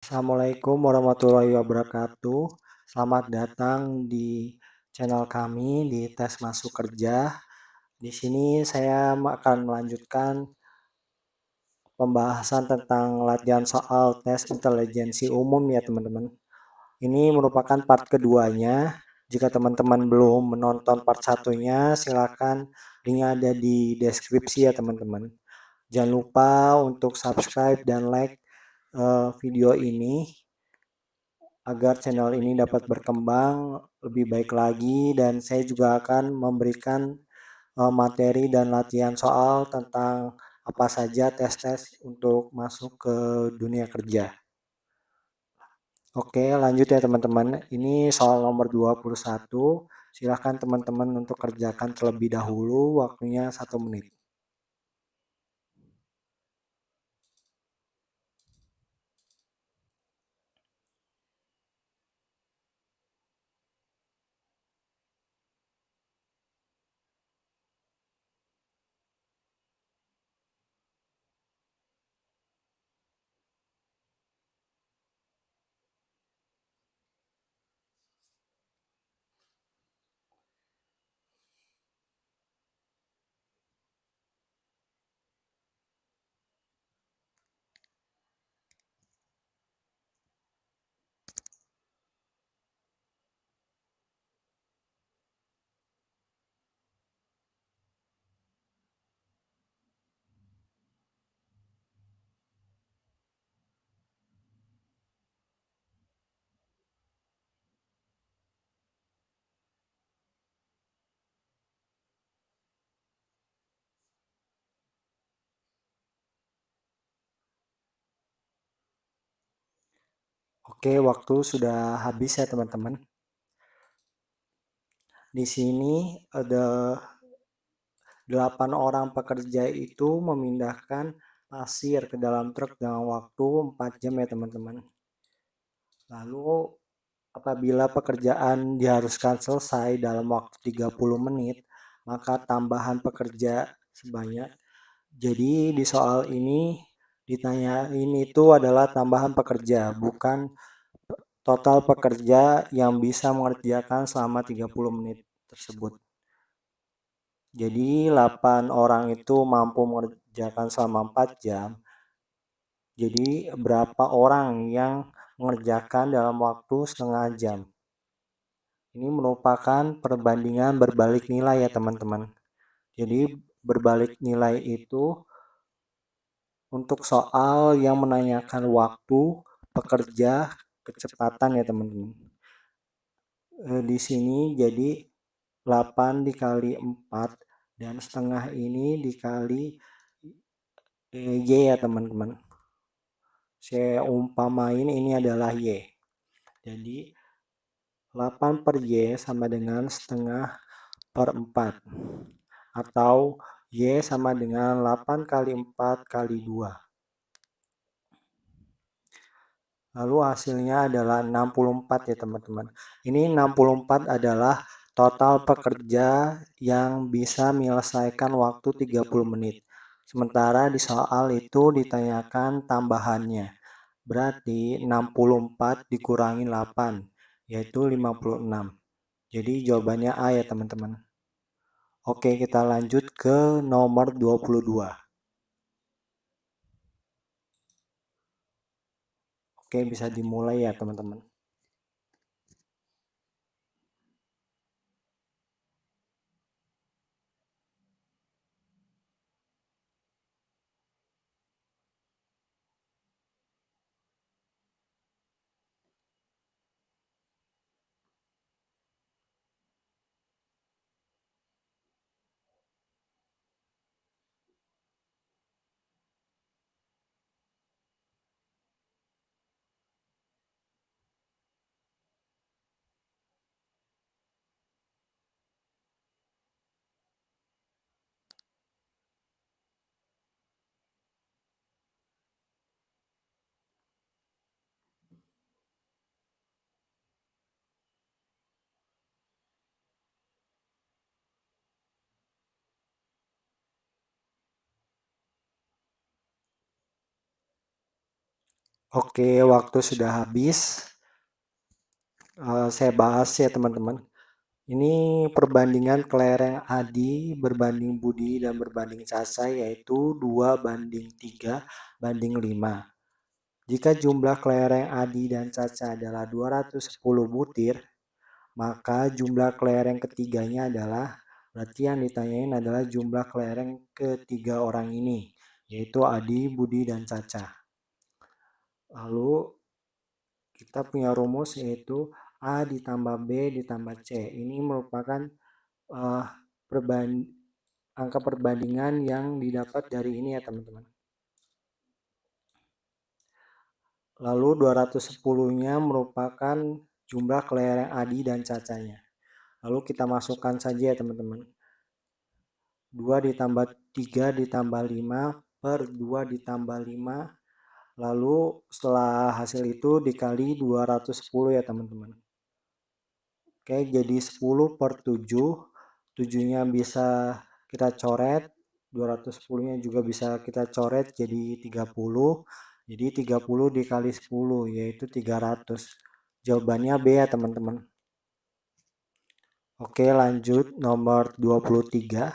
Assalamualaikum warahmatullahi wabarakatuh. Selamat datang di channel kami di Tes Masuk Kerja. Di sini saya akan melanjutkan pembahasan tentang latihan soal tes intelijensi umum ya teman-teman. Ini merupakan part keduanya. Jika teman-teman belum menonton part satunya, silakan linknya ada di deskripsi ya teman-teman. Jangan lupa untuk subscribe dan like video ini agar channel ini dapat berkembang lebih baik lagi, dan saya juga akan memberikan materi dan latihan soal tentang apa saja tes-tes untuk masuk ke dunia kerja. Oke, lanjut ya teman-teman. Ini soal nomor 21. Silahkan teman-teman untuk kerjakan terlebih dahulu, waktunya 1 menit. Oke, waktu sudah habis ya teman-teman. Di sini ada 8 orang pekerja itu memindahkan pasir ke dalam truk dengan waktu 4 jam ya teman-teman. Lalu apabila pekerjaan diharuskan selesai dalam waktu 30 menit, maka tambahan pekerja sebanyak. Jadi di soal ini ditanyain itu adalah tambahan pekerja, bukan total pekerja yang bisa mengerjakan selama 30 menit tersebut. Jadi 8 orang itu mampu mengerjakan selama 4 jam. Jadi berapa orang yang mengerjakan dalam waktu setengah jam? Ini merupakan perbandingan berbalik nilai ya teman-teman. Jadi berbalik nilai itu untuk soal yang menanyakan waktu, pekerja, kecepatan ya teman-teman. Di sini jadi 8 dikali 4 dan setengah ini dikali Y ya teman-teman. Saya umpamain ini adalah Y. Jadi 8 per Y sama dengan setengah per 4. Atau Y sama dengan 8 kali 4 kali 2. Lalu hasilnya adalah 64 ya teman-teman. Ini 64 adalah total pekerja yang bisa menyelesaikan waktu 30 menit. Sementara di soal itu ditanyakan tambahannya. Berarti 64 dikurangi 8, yaitu 56. Jadi jawabannya A ya teman-teman. Oke, kita lanjut ke nomor 22. Oke, bisa dimulai ya teman-teman. Oke, waktu sudah habis. Saya bahas ya teman-teman. Ini perbandingan kelereng Adi berbanding Budi dan berbanding Caca, yaitu 2:3:5. Jika jumlah kelereng Adi dan Caca adalah 210 butir, maka jumlah kelereng ketiganya adalah, berarti yang ditanyain adalah jumlah kelereng ketiga orang ini, yaitu Adi, Budi, dan Caca. Lalu kita punya rumus yaitu A ditambah B ditambah C. Ini merupakan uh, angka perbandingan yang didapat dari ini ya teman-teman. Lalu 210-nya merupakan jumlah kelereng Adi dan Cacanya. Lalu kita masukkan saja ya teman-teman. 2 ditambah 3 ditambah 5 per 2 ditambah 5. Lalu setelah hasil itu dikali 210 ya teman-teman. Oke, jadi 10 per 7. 7-nya bisa kita coret. 210-nya juga bisa kita coret jadi 30. Jadi 30 dikali 10 yaitu 300. Jawabannya B ya teman-teman. Oke, lanjut nomor 23.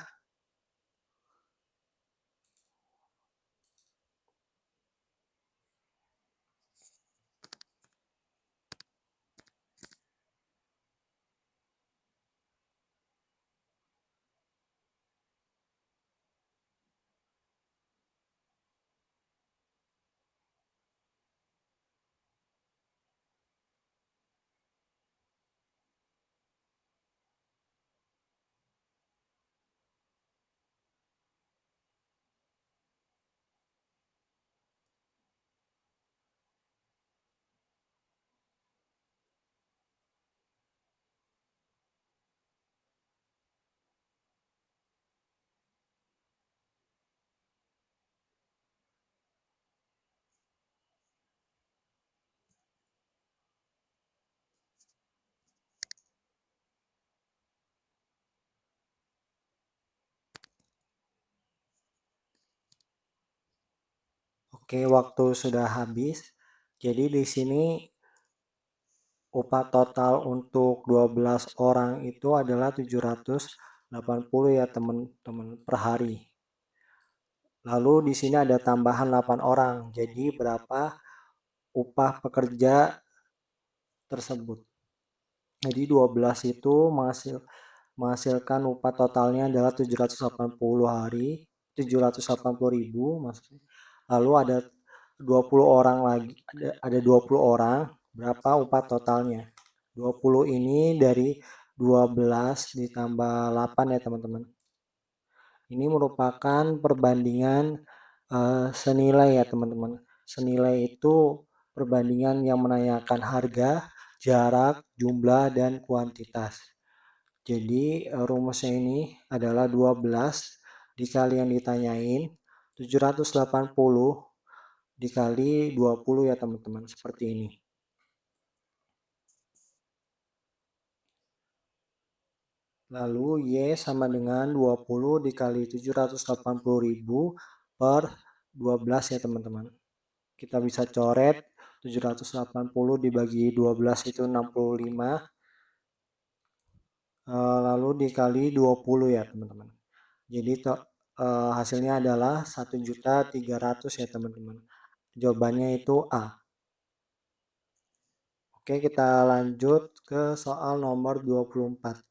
Oke, waktu sudah habis. Jadi di sini upah total untuk 12 orang itu adalah 780 ya teman-teman per hari. Lalu di sini ada tambahan 8 orang. Jadi berapa upah pekerja tersebut? Jadi 12 itu menghasilkan upah totalnya adalah 780 hari, 780.000 maksudnya. Lalu ada 20 orang lagi, ada 20 orang, berapa upah totalnya? 20 ini dari 12 ditambah 8 ya teman-teman. Ini merupakan perbandingan senilai ya teman-teman. Senilai itu perbandingan yang menanyakan harga, jarak, jumlah, dan kuantitas. Jadi rumusnya ini adalah 12 dikali yang ditanyain, 780 dikali 20 ya teman-teman, seperti ini. Lalu Y sama dengan 20 dikali 780.000 per 12 ya teman-teman. Kita bisa coret 780 dibagi 12 itu 65. Lalu dikali 20 ya teman-teman. Jadi hasilnya adalah 1.300.000 ya teman-teman. Jawabannya itu A. Oke, kita lanjut ke soal nomor 24.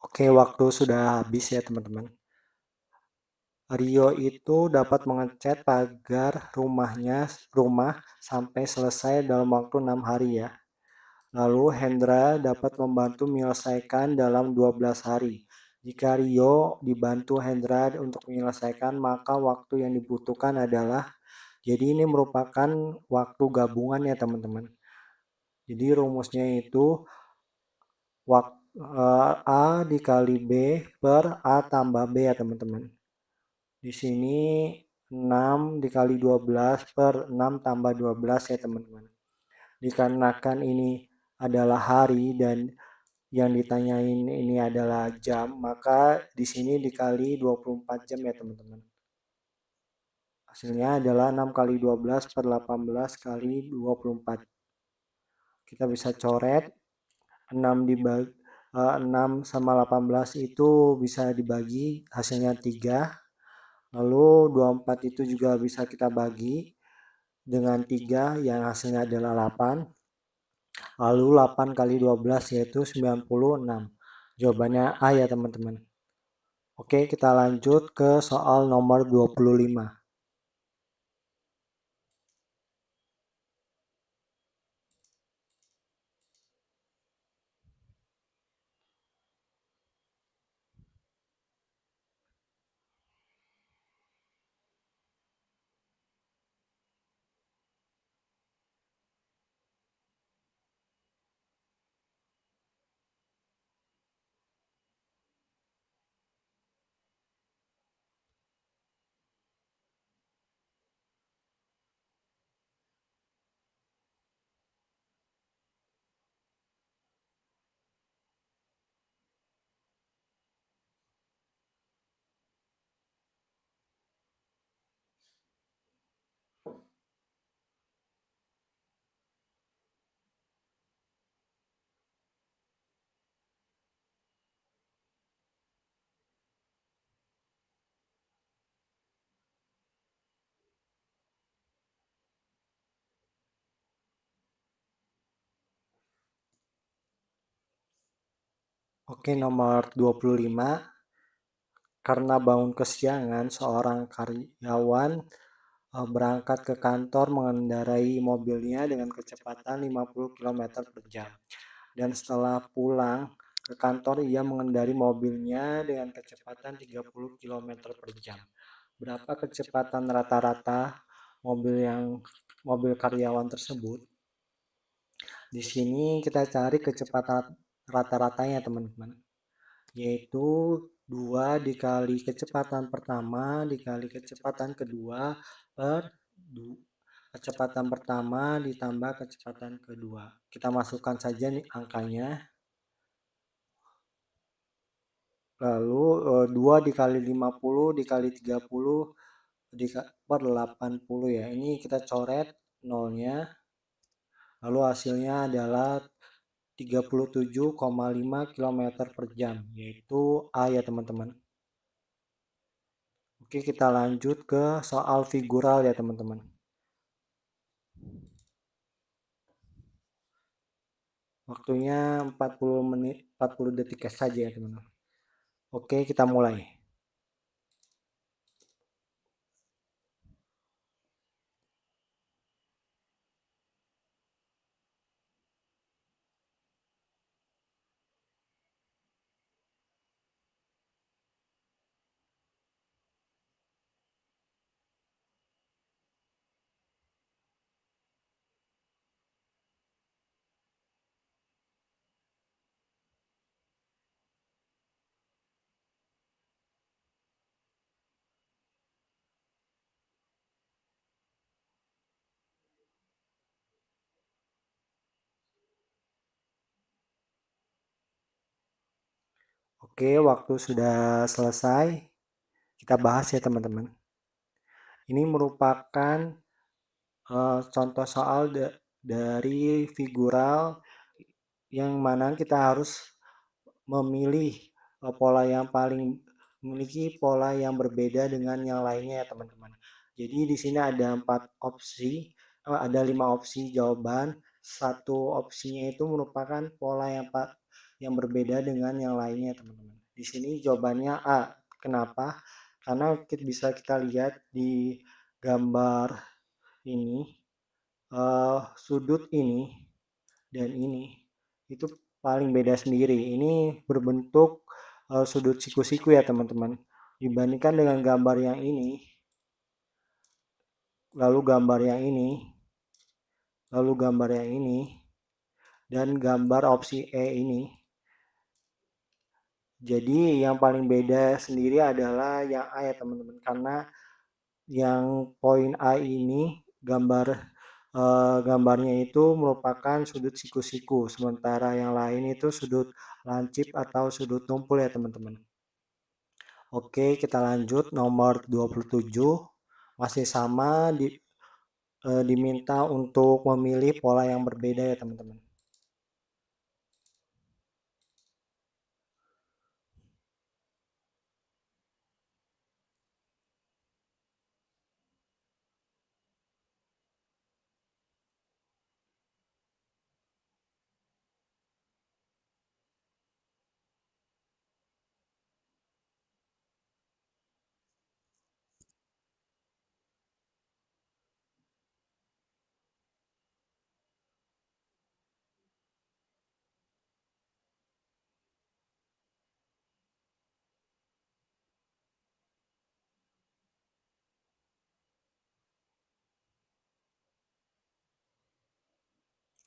Oke, waktu sudah habis ya teman-teman. Rio itu dapat mengecat pagar rumah sampai selesai dalam waktu 6 hari ya. Lalu Hendra dapat membantu menyelesaikan dalam 12 hari. Jika Rio dibantu Hendra untuk menyelesaikan, maka waktu yang dibutuhkan adalah, jadi ini merupakan waktu gabungan ya teman-teman. Jadi rumusnya itu A dikali B per A tambah B ya teman-teman. Di sini 6 dikali 12 per 6 tambah 12 ya teman-teman. Dikarenakan ini adalah hari dan yang ditanyain ini adalah jam, maka di sini dikali 24 jam ya teman-teman. Hasilnya adalah 6 kali 12 per 18 kali 24. Kita bisa coret 6 dibagi 6 sama 18 itu bisa dibagi, hasilnya 3. Lalu 24 itu juga bisa kita bagi dengan 3 yang hasilnya adalah 8. Lalu 8 kali 12 yaitu 96. Jawabannya A ya teman-teman. Oke, kita lanjut ke soal nomor 25. Oke, nomor 25. Karena bangun kesiangan, seorang karyawan berangkat ke kantor mengendarai mobilnya dengan kecepatan 50 km per jam. Dan setelah pulang ke kantor, ia mengendarai mobilnya dengan kecepatan 30 km per jam. Berapa kecepatan rata-rata mobil karyawan tersebut? Di sini kita cari kecepatan rata-ratanya teman-teman, yaitu 2 dikali kecepatan pertama dikali kecepatan kedua per kecepatan pertama ditambah kecepatan kedua. Kita masukkan saja nih angkanya. Lalu 2 dikali 50 dikali 30 per 80 ya. Ini kita coret nolnya. Lalu hasilnya adalah 37,5 km per jam, yaitu A ya teman-teman. Oke, kita lanjut ke soal figural ya teman-teman. Waktunya 40 menit, 40 detik saja ya teman-teman. Oke, kita mulai. Oke, waktu sudah selesai. Kita bahas ya teman-teman. Ini merupakan contoh soal dari figural yang mana kita harus memilih pola yang paling memiliki pola yang berbeda dengan yang lainnya ya teman-teman. Jadi di sini ada 5 opsi jawaban. Satu opsinya itu merupakan pola yang berbeda dengan yang lainnya teman-teman. Di sini jawabannya A. Kenapa? Karena bisa kita lihat di gambar ini, sudut ini dan ini itu paling beda sendiri. Ini berbentuk sudut siku-siku ya teman-teman. Dibandingkan dengan gambar yang ini, lalu gambar yang ini, lalu gambar yang ini, dan gambar opsi E ini. Jadi yang paling beda sendiri adalah yang A ya teman-teman. Karena yang poin A ini gambarnya itu merupakan sudut siku-siku, sementara yang lain itu sudut lancip atau sudut tumpul ya teman-teman. Oke, kita lanjut nomor 27. Masih sama diminta untuk memilih pola yang berbeda ya teman-teman.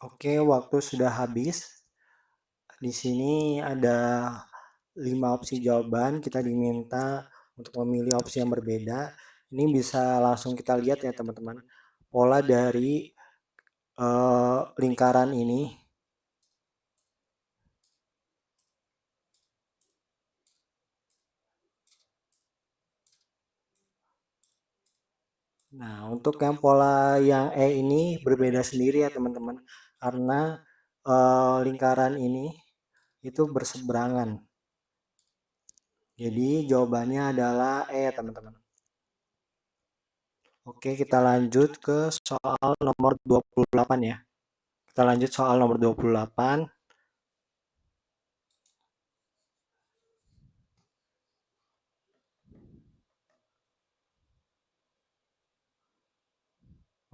Oke, waktu sudah habis. Di sini ada 5 opsi jawaban, kita diminta untuk memilih opsi yang berbeda. Ini bisa langsung kita lihat ya teman-teman. Pola dari lingkaran ini. Nah, untuk yang pola yang E ini berbeda sendiri ya teman-teman. Karena lingkaran ini itu berseberangan. Jadi jawabannya adalah E ya teman-teman. Oke, kita lanjut ke soal nomor 28 ya. Kita lanjut soal nomor 28.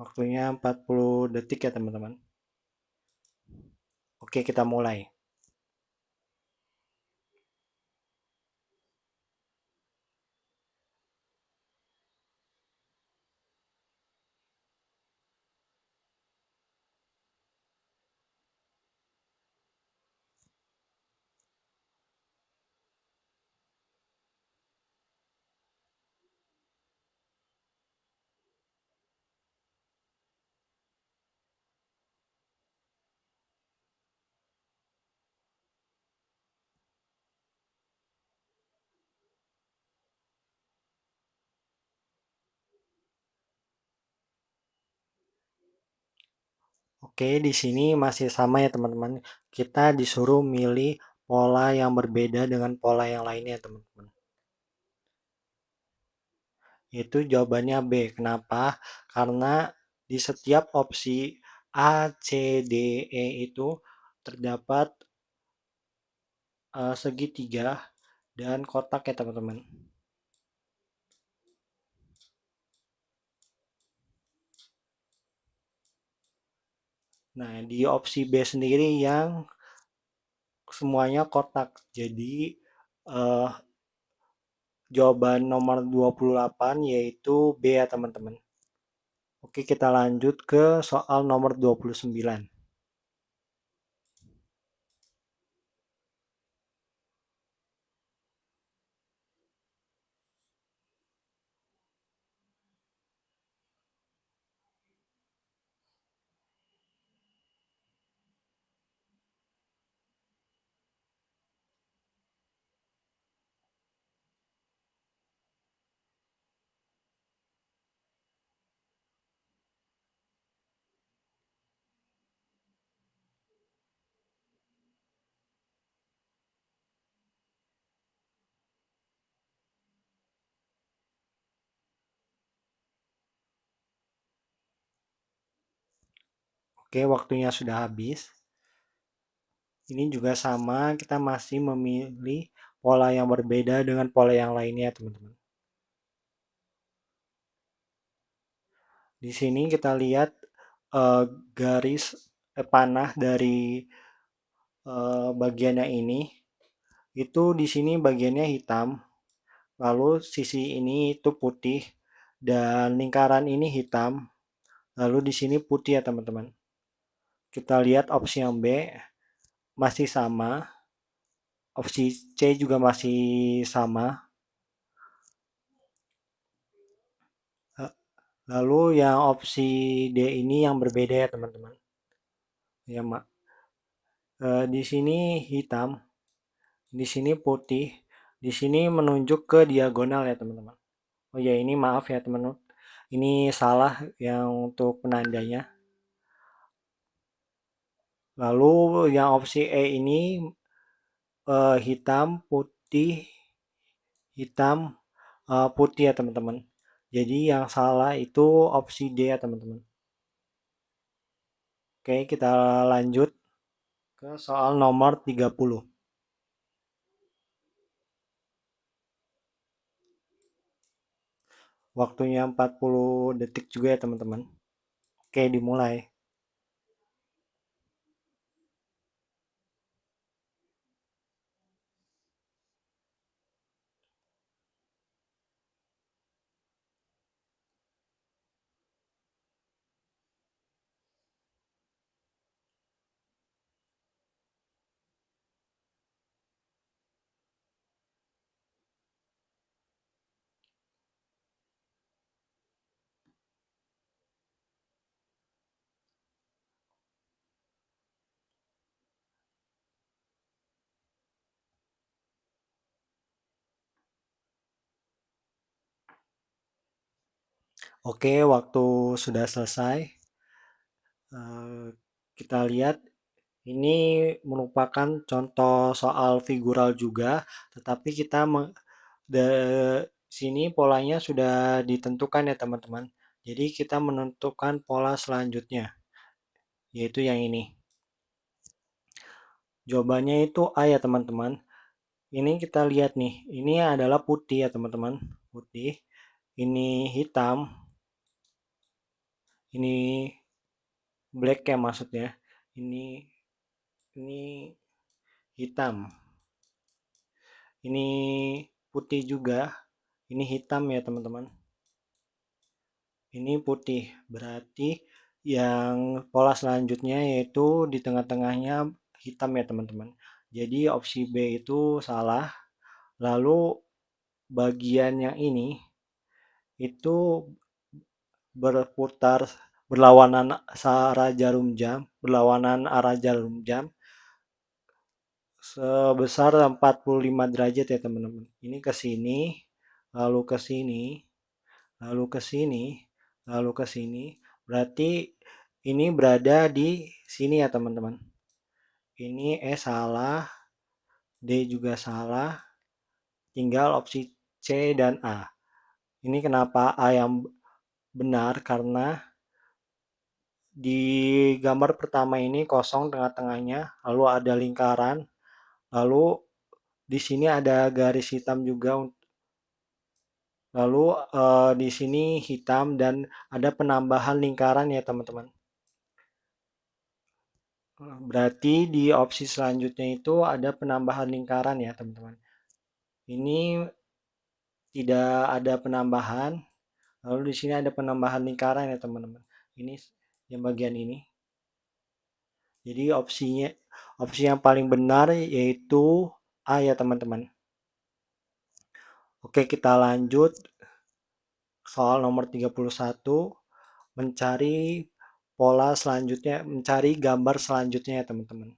Waktunya 40 detik ya teman-teman. Oke, kita mulai. Oke, di sini masih sama ya teman-teman. Kita disuruh milih pola yang berbeda dengan pola yang lainnya teman-teman. Itu jawabannya B. Kenapa? Karena di setiap opsi A, C, D, E itu terdapat segitiga dan kotak ya teman-teman. Nah, di opsi B sendiri yang semuanya kotak. Jadi eh, jawaban nomor 28 yaitu B ya teman-teman. Oke, kita lanjut ke soal nomor 29. Oke, waktunya sudah habis. Ini juga sama, kita masih memilih pola yang berbeda dengan pola yang lainnya, teman-teman. Di sini kita lihat garis panah dari bagiannya ini. Itu di sini bagiannya hitam, lalu sisi ini itu putih, dan lingkaran ini hitam, lalu di sini putih ya teman-teman. Kita lihat opsi yang B masih sama, opsi C juga masih sama. Lalu yang opsi D ini yang berbeda ya teman-teman. Ya, Mak. Di sini hitam, di sini putih, di sini menunjuk ke diagonal ya teman-teman. Oh ya, ini maaf ya teman-teman. Ini salah yang untuk penandanya. Lalu yang opsi E ini hitam, putih, hitam, putih ya teman-teman. Jadi yang salah itu opsi D ya teman-teman. Oke, kita lanjut ke soal nomor 30. Waktunya 40 detik juga ya teman-teman. Oke, dimulai. Oke, waktu sudah selesai. Eh, Kita lihat ini merupakan contoh soal figural juga, tetapi kita de, sini polanya sudah ditentukan ya teman-teman. Jadi kita menentukan pola selanjutnya, yaitu yang ini. Jawabannya itu A ya teman-teman. Ini kita lihat nih, ini adalah putih ya teman-teman, putih. Ini hitam, ini black ya maksudnya. Ini hitam. Ini putih juga. Ini hitam ya teman-teman. Ini putih. Berarti yang pola selanjutnya yaitu di tengah-tengahnya hitam ya teman-teman. Jadi opsi B itu salah. Lalu bagian yang ini itu berputar berlawanan arah jarum jam sebesar 45 derajat ya teman-teman. Ini ke sini, lalu ke sini, lalu ke sini, lalu ke sini. Berarti ini berada di sini ya teman-teman. Ini E salah, D juga salah, tinggal opsi C dan A. Ini kenapa A yang benar? Karena di gambar pertama ini kosong tengah-tengahnya, lalu ada lingkaran, lalu di sini ada garis hitam juga, lalu di sini hitam dan ada penambahan lingkaran ya teman-teman. Berarti di opsi selanjutnya itu ada penambahan lingkaran ya teman-teman. Ini tidak ada penambahan, lalu di sini ada penambahan lingkaran ya teman-teman. Ini yang bagian ini. Jadi opsi yang paling benar yaitu A ya teman-teman. Oke, kita lanjut soal nomor 31, mencari pola selanjutnya, mencari gambar selanjutnya ya teman-teman.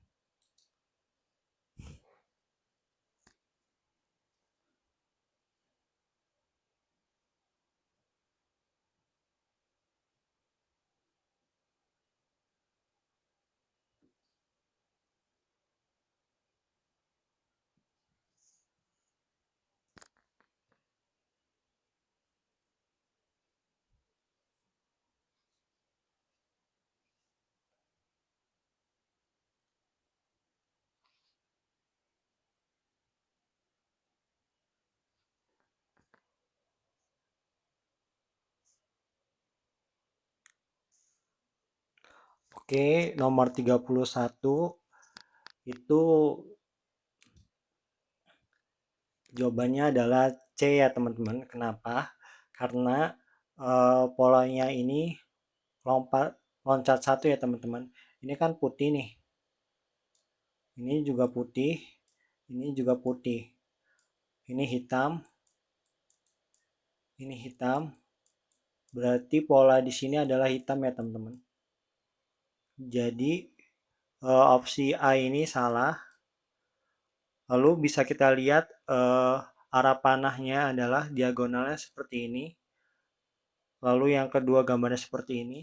Oke, nomor 31 itu jawabannya adalah C ya teman-teman. Kenapa? Karena polanya ini loncat satu ya teman-teman. Ini kan putih nih. Ini juga putih. Ini juga putih. Ini hitam. Ini hitam. Berarti pola di sini adalah hitam ya teman-teman. Jadi opsi A ini salah. Lalu bisa kita lihat arah panahnya adalah diagonalnya seperti ini. Lalu yang kedua gambarnya seperti ini.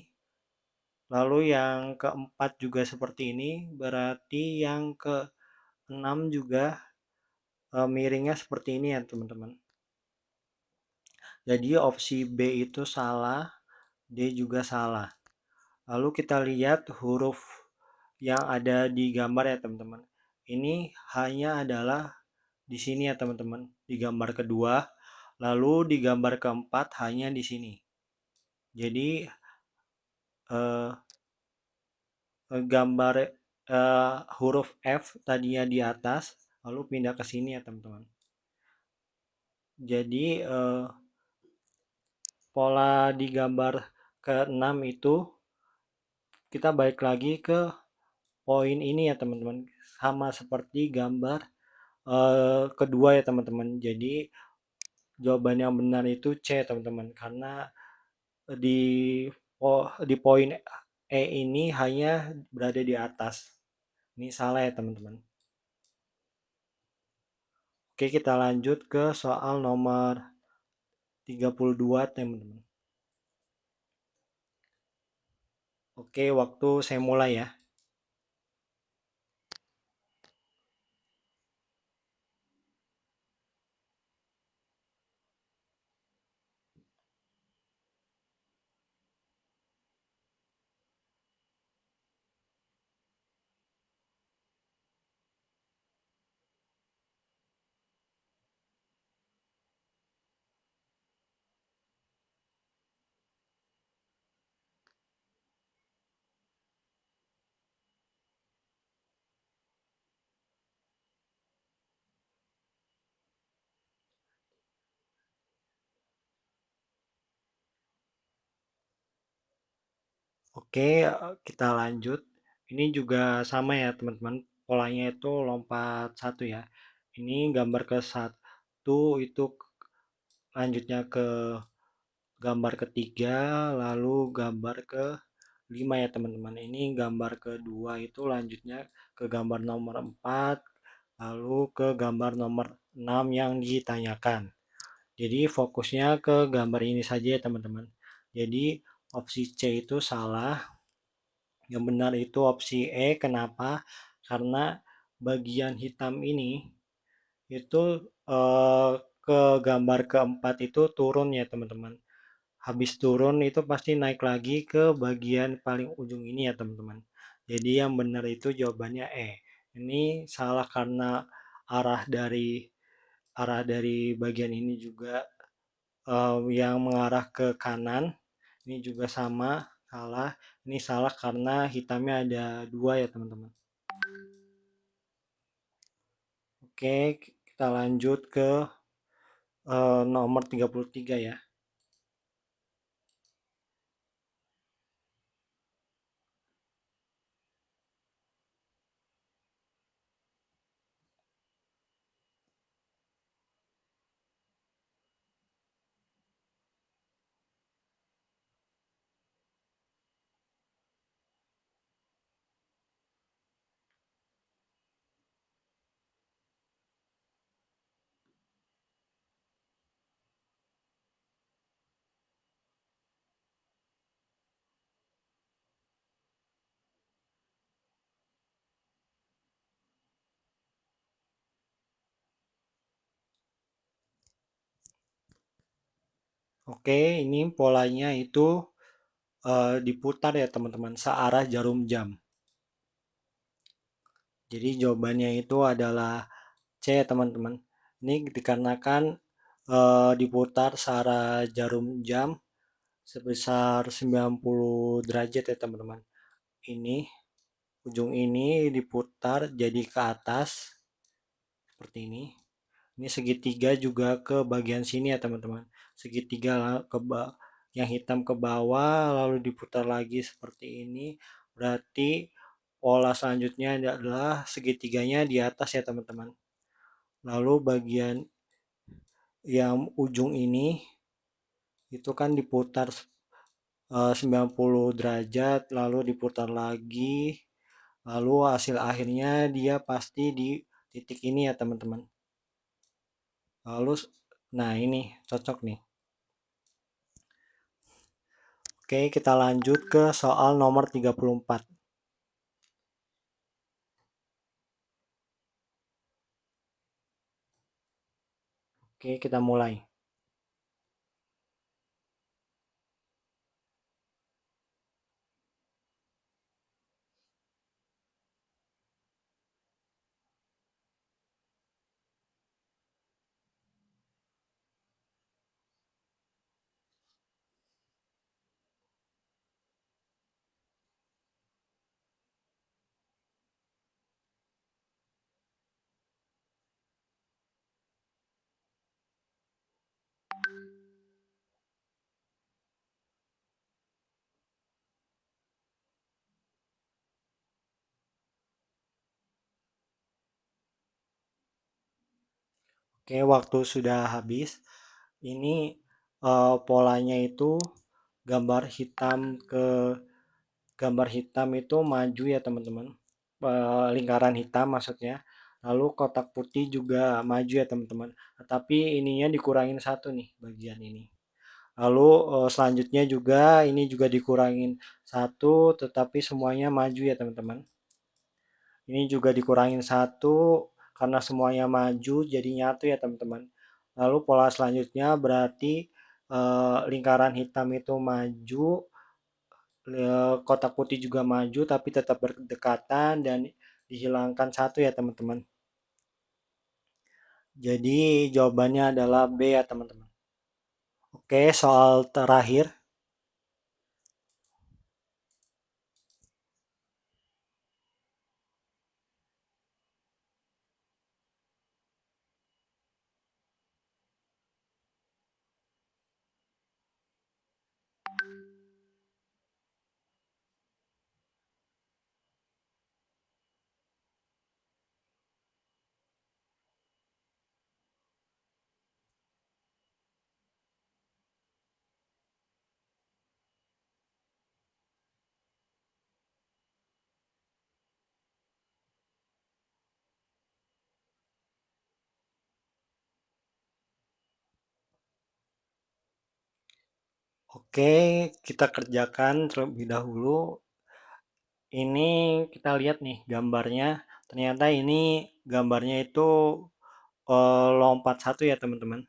Lalu yang keempat juga seperti ini. Berarti yang keenam juga miringnya seperti ini ya teman-teman. Jadi opsi B itu salah, D juga salah. Lalu kita lihat huruf yang ada di gambar ya teman-teman. Ini hanya adalah di sini ya teman-teman, di gambar kedua. Lalu di gambar keempat hanya di sini. Jadi eh, gambar huruf F tadinya di atas, lalu pindah ke sini ya teman-teman. Jadi pola di gambar ke-6 itu kita balik lagi ke poin ini ya teman-teman, sama seperti gambar kedua ya teman-teman. Jadi jawaban yang benar itu C teman-teman, karena di di poin E ini hanya berada di atas. Ini salah ya teman-teman. Oke, kita lanjut ke soal nomor 32 teman-teman. Oke, waktu saya mulai ya. Oke, kita lanjut. Ini juga sama ya teman-teman. Polanya itu lompat satu ya. Ini gambar ke satu itu lanjutnya ke gambar ketiga, lalu gambar ke 5 ya teman-teman. Ini gambar kedua itu lanjutnya ke gambar nomor 4, lalu ke gambar nomor 6 yang ditanyakan. Jadi fokusnya ke gambar ini saja ya teman-teman. Jadi opsi C itu salah. Yang benar itu opsi E. Kenapa? Karena bagian hitam ini itu ke gambar keempat itu turun ya teman-teman. Habis turun itu pasti naik lagi ke bagian paling ujung ini ya teman-teman. Jadi yang benar itu jawabannya E. Ini salah karena arah dari bagian ini juga yang mengarah ke kanan. Ini juga sama salah. Ini salah karena hitamnya ada dua ya teman-teman. Oke, kita lanjut ke nomor 33 ya. Oke, ini polanya itu diputar ya teman-teman, searah jarum jam. Jadi jawabannya itu adalah C teman-teman. Ini dikarenakan diputar searah jarum jam sebesar 90 derajat ya teman-teman. ujung ini diputar jadi ke atas seperti ini. Ini segitiga juga ke bagian sini ya teman-teman. Segitiga yang hitam ke bawah lalu diputar lagi seperti ini. Berarti pola selanjutnya adalah segitiganya di atas ya teman-teman. Lalu bagian yang ujung ini itu kan diputar 90 derajat lalu diputar lagi. Lalu hasil akhirnya dia pasti di titik ini ya teman-teman. Lalu nah ini cocok nih. Oke, kita lanjut ke soal nomor 34. Oke, kita mulai. Oke, waktu sudah habis. Ini polanya itu gambar hitam itu maju ya teman-teman. Lingkaran hitam maksudnya. Lalu kotak putih juga maju ya teman-teman. Tapi ininya dikurangin satu nih bagian ini. Lalu selanjutnya juga ini juga dikurangin satu, tetapi semuanya maju ya teman-teman. Ini juga dikurangin satu karena semuanya maju jadi nyatu ya teman-teman. Lalu pola selanjutnya berarti lingkaran hitam itu maju, kotak putih juga maju tapi tetap berdekatan dan dihilangkan satu ya teman-teman. Jadi jawabannya adalah B ya teman-teman. Oke, soal terakhir. Oke, kita kerjakan terlebih dahulu. Ini kita lihat nih gambarnya. Ternyata ini gambarnya itu lompat satu ya teman-teman.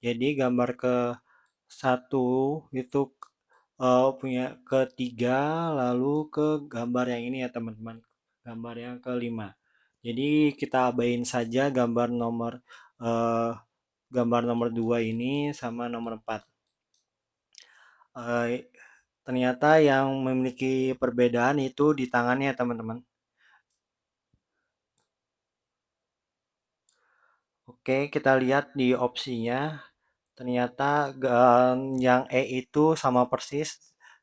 Jadi gambar ke satu itu punya ketiga, lalu ke gambar yang ini ya teman-teman. Gambar yang kelima. Jadi kita abain saja eh, gambar nomor 2 ini sama nomor 4. Eh, Ternyata yang memiliki perbedaan itu di tangannya teman-teman. Oke, kita lihat di opsinya. Ternyata yang E itu sama persis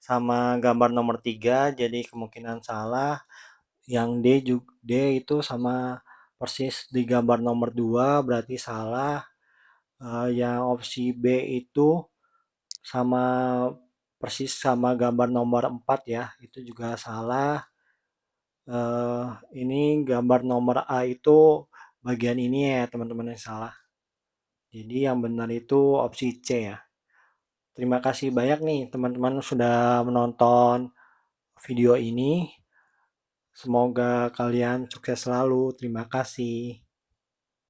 sama gambar nomor 3, jadi kemungkinan salah. Yang D itu sama persis di gambar nomor 2, berarti salah. Yang opsi B itu sama persis sama gambar nomor 4 ya, itu juga salah. Eh, ini gambar nomor A itu bagian ini ya teman-teman yang salah. Jadi yang benar itu opsi C ya. Terima kasih banyak nih teman-teman sudah menonton video ini. Semoga kalian sukses selalu. Terima kasih.